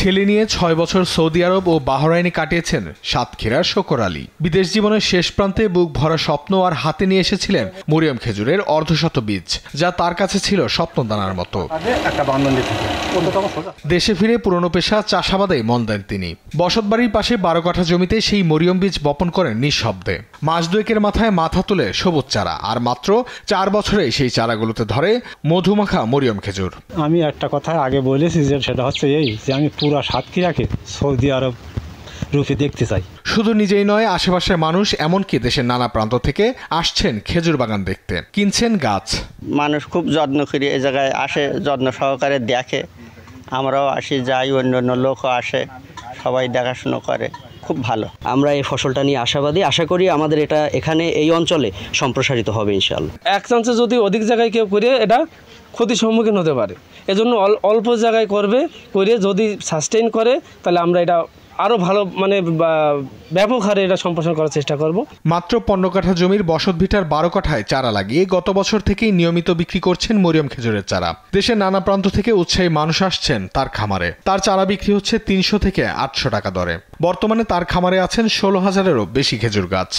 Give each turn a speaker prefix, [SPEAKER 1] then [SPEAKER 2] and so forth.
[SPEAKER 1] ছেলে নিয়ে ৬ বছর সৌদি আরব ও বাহরাইনে কাটিয়েছেন সাতক্ষীরার শকর আলী। বিদেশ জীবনের শেষ প্রান্তে বুক ভরা স্বপ্ন আর হাতে নিয়ে এসেছিলেন মরিয়ম খেজুরের অর্ধশত বীজ, যা তার কাছে ছিল স্বপ্নদানার মতো। দেশে ফিরে পুরনো পেশা চাষাবাদে মন দেন তিনি। বসতবাড়ির পাশে ১২ কাঠা জমিতে সেই মরিয়ম বীজ বপন করেন নিঃশব্দে। মাস দুয়েকের মাথায় মাথা তুলে সবুজ চারা, আর মাত্র ৪ বছরে সেই চারাগুলোতে ধরে মধুমাখা মরিয়ম খেজুর।
[SPEAKER 2] আমি একটা কথা আগে বলেছি, যে সেটা হচ্ছে এই যে আমি পুরা সাতক্ষীরাকে সৌদি আরব রূপে দেখতে চাই।
[SPEAKER 1] শুধু নিজেই নয়, আশেপাশের মানুষ, এমনকি দেশের নানা প্রান্ত থেকে আসছেন খেজুর বাগান দেখতে, কিনছেন গাছ।
[SPEAKER 3] মানুষ খুব যত্ন করে এ জায়গায় আসে, যত্ন সহকারে দেখে। আমরাও আসি, যাই, অন্য লোকও আসে, সবাই দেখাশুনো করে, খুব ভালো।
[SPEAKER 4] আমরা এই ফসলটা নিয়ে আশাবাদী, আশা করি আমাদের এটা এখানে এই অঞ্চলে সম্প্রসারিত হবে ইনশাআল্লাহ।
[SPEAKER 5] এক চান্সে যদি অধিক জায়গায় কেউ করে এটা ক্ষতির সম্মুখীন হতে পারে, এজন্য অল্প জায়গায় করে যদি সাস্টেইন করে, তাহলে আমরা এটা আরও ভালো ব্যাপক হারে এটা সম্প্রসারণ করার চেষ্টা করব।
[SPEAKER 1] মাত্র ১৫ কাঠা জমির বসত ভিটার ১২ কাঠায় চারা লাগিয়ে গত বছর থেকেই নিয়মিত বিক্রি করছেন মরিয়ম খেজুরের চারা। দেশের নানা প্রান্ত থেকে উৎসাহী মানুষ আসছেন তার খামারে। তার চারা বিক্রি হচ্ছে ৩০০ থেকে ৮০০ টাকা দরে। বর্তমানে তার খামারে আছেন ১৬,০০০-এরও বেশি খেজুর গাছ।